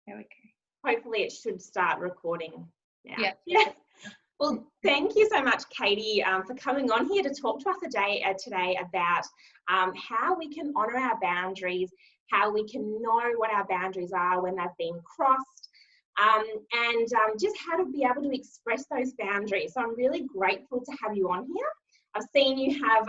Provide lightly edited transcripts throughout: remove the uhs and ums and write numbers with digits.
There we go. Hopefully it should start recording now. Yeah. Well, thank you so much, Katie, for coming on here to talk to us today about how we can honour our boundaries, how we can know what our boundaries are when they've been crossed, and just how to be able to express those boundaries. So I'm really grateful to have you on here. I've seen you have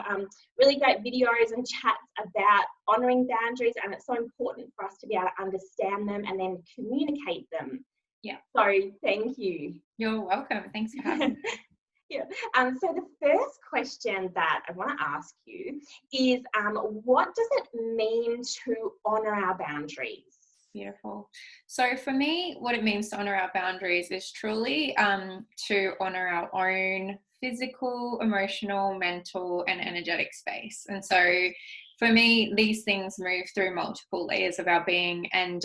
really great videos and chats about honouring boundaries, and it's so important for us to be able to understand them and then communicate them. Yeah. So thank you. You're welcome. Thanks for having me. Yeah. So the first question that I want to ask you is, what does it mean to honour our boundaries? Beautiful. So for me, what it means to honour our boundaries is truly to honour our own physical, emotional, mental, and energetic space. And so for me, these things move through multiple layers of our being. And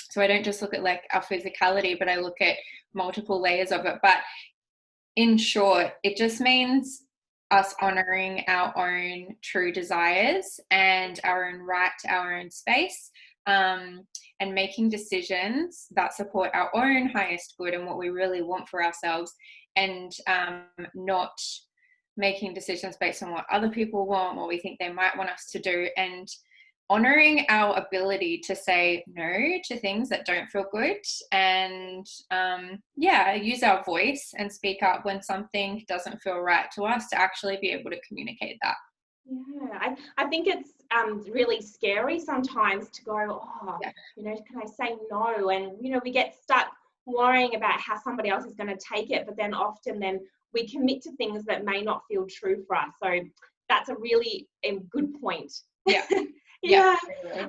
so I don't just look at like our physicality, but I look at multiple layers of it. But in short, it just means us honouring our own true desires and our own right to our own space, and making decisions that support our own highest good and what we really want for ourselves, and not making decisions based on what other people want, what we think they might want us to do, and honouring our ability to say no to things that don't feel good, and use our voice and speak up when something doesn't feel right to us, to actually be able to communicate that. Yeah, I think it's really scary sometimes to go, can I say no? And, we get stuck worrying about how somebody else is going to take it, but then often we commit to things that may not feel true for us. So that's a really good point. Yeah. Yeah.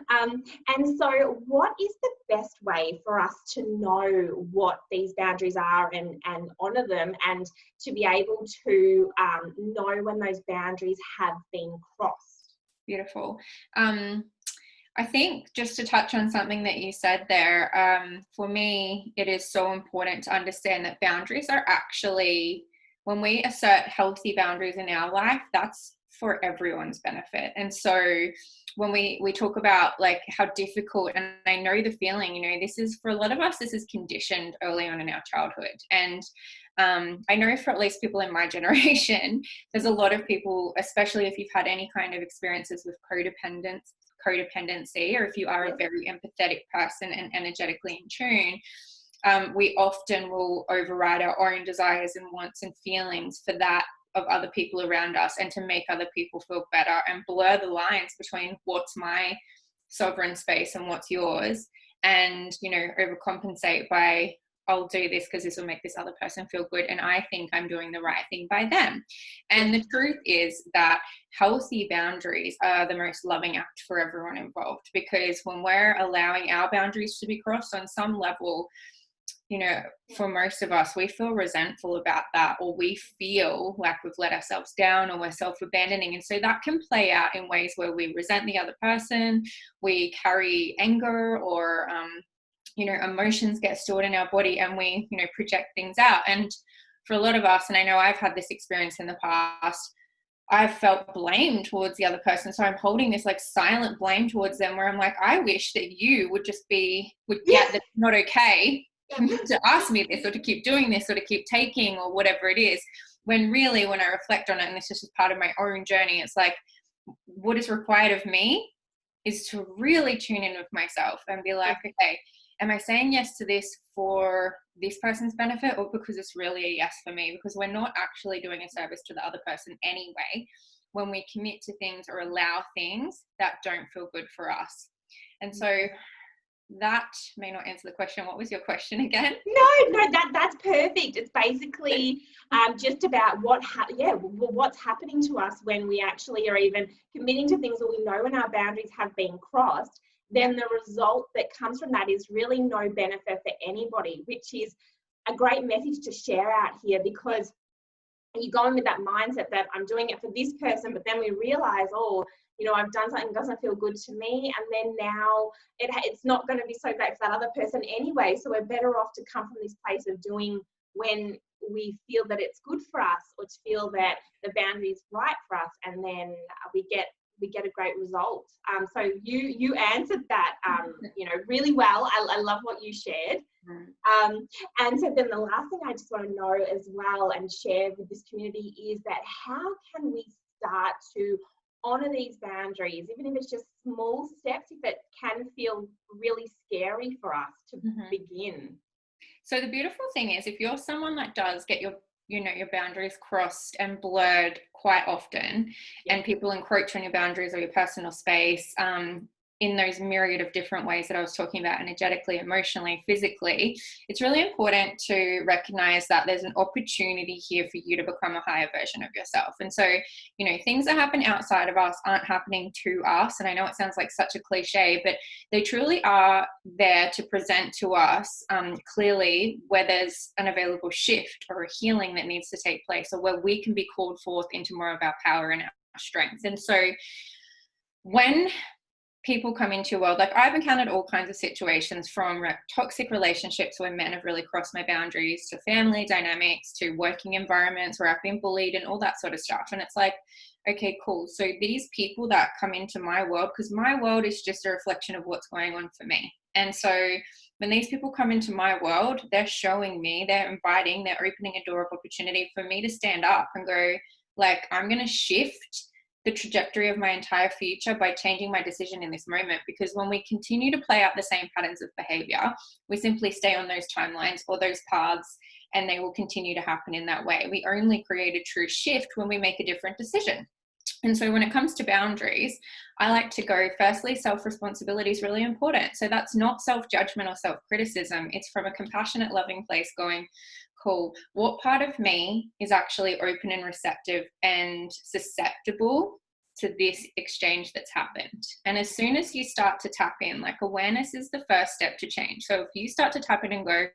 And so what is the best way for us to know what these boundaries are and honour them, and to be able to know when those boundaries have been crossed? Beautiful. I think just to touch on something that you said there, for me, it is so important to understand that boundaries are actually, when we assert healthy boundaries in our life, that's for everyone's benefit. And so when we talk about like how difficult, and I know the feeling, this is, for a lot of us, this is conditioned early on in our childhood. And I know for at least people in my generation, there's a lot of people, especially if you've had any kind of experiences with codependency, or if you are a very empathetic person and energetically in tune, we often will override our own desires and wants and feelings for that of other people around us, and to make other people feel better, and blur the lines between what's my sovereign space and what's yours, and overcompensate by, I'll do this because this will make this other person feel good, and I think I'm doing the right thing by them. And the truth is that healthy boundaries are the most loving act for everyone involved, because when we're allowing our boundaries to be crossed on some level, for most of us, we feel resentful about that, or we feel like we've let ourselves down, or we're self-abandoning. And so that can play out in ways where we resent the other person, we carry anger, or emotions get stored in our body, and we project things out. And for a lot of us, and I know I've had this experience in the past, I've felt blame towards the other person. So I'm holding this like silent blame towards them, where I'm like, I wish that you would just would get that it's not okay to ask me this, or to keep doing this, or to keep taking, or whatever it is. When really, when I reflect on it, and this is just part of my own journey, it's like, what is required of me is to really tune in with myself and be like, okay, am I saying yes to this for this person's benefit, or because it's really a yes for me? Because we're not actually doing a service to the other person anyway when we commit to things or allow things that don't feel good for us. And so that may not answer the question. What was your question again? No, that's perfect. It's basically just about what's happening to us when we actually are even committing to things, or we know when our boundaries have been crossed. Then the result that comes from that is really no benefit for anybody, which is a great message to share out here, because you go in with that mindset that I'm doing it for this person, but then we realize, I've done something that doesn't feel good to me, and then now it's not going to be so great for that other person anyway. So we're better off to come from this place of doing when we feel that it's good for us, or to feel that the boundary is right for us, and then we get we get a great result. So you answered that, really well. I love what you shared. And so then the last thing I just want to know as well and share with this community is that how can we start to honor these boundaries, even if it's just small steps, if it can feel really scary for us to begin? So the beautiful thing is, if you're someone that does get your boundaries crossed and blurred quite often, and people encroach on your boundaries or your personal space, in those myriad of different ways that I was talking about, energetically, emotionally, physically, it's really important to recognize that there's an opportunity here for you to become a higher version of yourself. And so, things that happen outside of us aren't happening to us. And I know it sounds like such a cliche, but they truly are there to present to us clearly where there's an available shift or a healing that needs to take place, or where we can be called forth into more of our power and our strength. And so when people come into your world, like I've encountered all kinds of situations, from toxic relationships where men have really crossed my boundaries, to family dynamics, to working environments where I've been bullied and all that sort of stuff. And it's like, okay, cool. So these people that come into my world, because my world is just a reflection of what's going on for me. And so when these people come into my world, they're showing me, they're inviting, they're opening a door of opportunity for me to stand up and go, like, I'm going to shift the trajectory of my entire future by changing my decision in this moment. Because when we continue to play out the same patterns of behavior, we simply stay on those timelines or those paths, and they will continue to happen in that way. We only create a true shift when we make a different decision. And so when it comes to boundaries, I like to go, firstly, self-responsibility is really important. So that's not self-judgment or self-criticism. It's from a compassionate, loving place going, cool, what part of me is actually open and receptive and susceptible to this exchange that's happened? And as soon as you start to tap in, like, awareness is the first step to change. So if you start to tap in and go,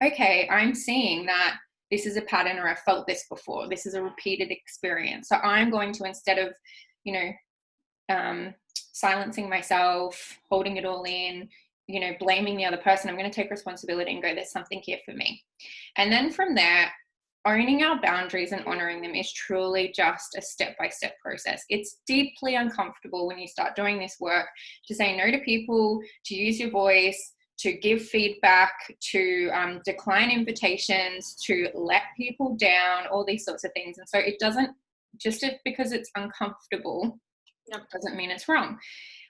okay, I'm seeing that this is a pattern, or I felt this before, this is a repeated experience. So I'm going to, instead of, silencing myself, holding it all in, blaming the other person, I'm going to take responsibility and go, there's something here for me. And then from there, owning our boundaries and honoring them is truly just a step-by-step process. It's deeply uncomfortable when you start doing this work, to say no to people, to use your voice, to give feedback, to decline invitations, to let people down, all these sorts of things. And so it doesn't, just because it's uncomfortable, doesn't mean it's wrong.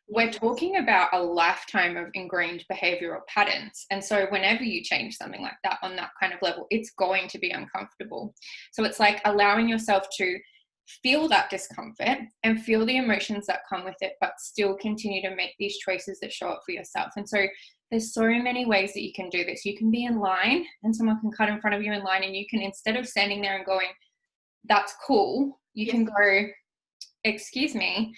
We're talking about a lifetime of ingrained behavioral patterns. And so whenever you change something like that on that kind of level, it's going to be uncomfortable. So it's like allowing yourself to feel that discomfort and feel the emotions that come with it, but still continue to make these choices that show up for yourself. And so there's so many ways that you can do this. You can be in line and someone can cut in front of you in line, and you can, instead of standing there and going, that's cool, you can go, excuse me,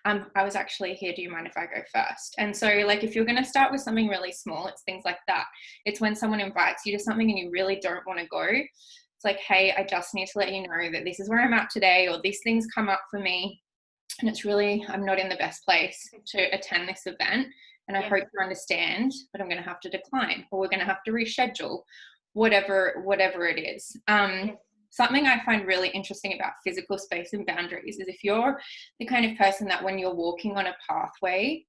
I was actually here, do you mind if I go first? And so, like, if you're going to start with something really small, it's things like that. It's when someone invites you to something and you really don't want to go. It's like, hey, I just need to let you know that this is where I'm at today, or these things come up for me, and it's really, I'm not in the best place to attend this event, and I hope you understand, but I'm going to have to decline, or we're going to have to reschedule, whatever it is. Something I find really interesting about physical space and boundaries is, if you're the kind of person that when you're walking on a pathway,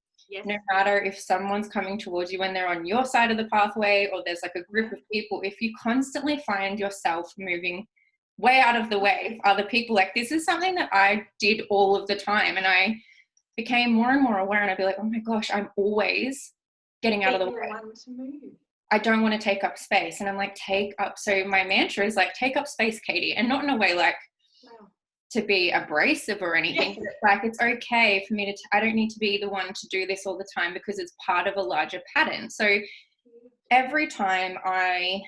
no matter if someone's coming towards you when they're on your side of the pathway, or there's like a group of people, if you constantly find yourself moving way out of the way of other people, like, this is something that I did all of the time, and I became more and more aware, and I'd be like, oh my gosh, I'm always getting out of the way. I don't want to take up space. And I'm like, take up. So my mantra is like, take up space, Katie. And not in a way like to be abrasive or anything. But it's like, it's okay for me to, I don't need to be the one to do this all the time, because it's part of a larger pattern. So every time I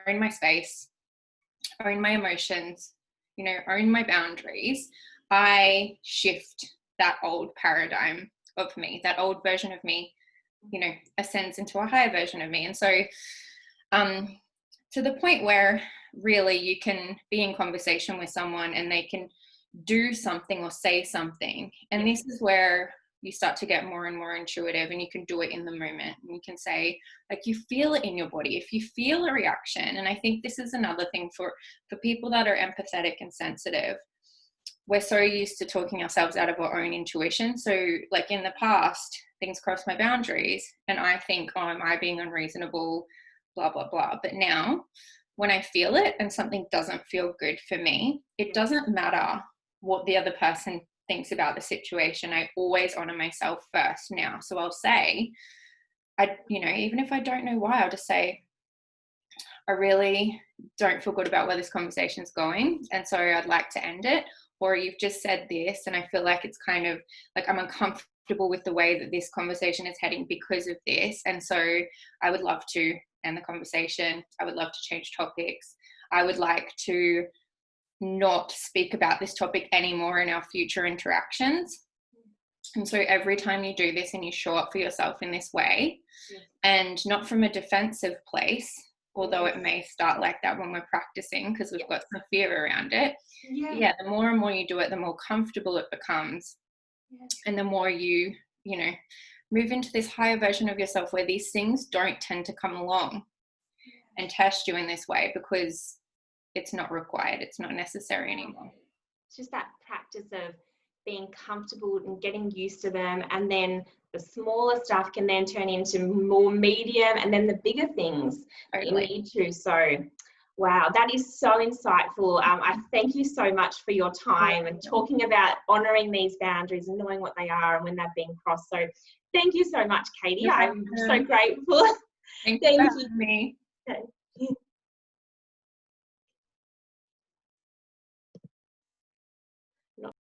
own my space, own my emotions, own my boundaries, I shift that old paradigm of me, that old version of me, ascends into a higher version of me. And so to the point where really you can be in conversation with someone and they can do something or say something, and this is where you start to get more and more intuitive, and you can do it in the moment, and you can say, like, you feel it in your body. If you feel a reaction, and I think this is another thing for people that are empathetic and sensitive, we're so used to talking ourselves out of our own intuition. So like in the past, things cross my boundaries and I think, oh, am I being unreasonable? Blah, blah, blah. But now when I feel it and something doesn't feel good for me, it doesn't matter what the other person thinks about the situation. I always honor myself first now. So I'll say, even if I don't know why, I'll just say, I really don't feel good about where this conversation is going. And so I'd like to end it. Or you've just said this and I feel like it's kind of like I'm uncomfortable with the way that this conversation is heading because of this. And so I would love to end the conversation. I would love to change topics. I would like to not speak about this topic anymore in our future interactions. And so every time you do this and you show up for yourself in this way, and not from a defensive place, although it may start like that when we're practicing because we've got some fear around it. The more and more you do it, the more comfortable it becomes. And the more you move into this higher version of yourself where these things don't tend to come along and test you in this way because it's not required, it's not necessary anymore. It's just that practice of being comfortable and getting used to them, and then the smaller stuff can then turn into more medium, and then the bigger things that you need to. So wow, that is so insightful. I thank you so much for your time and talking about honouring these boundaries and knowing what they are and when they're being crossed. So thank you so much, Katie. I'm so grateful. Thank you for having me.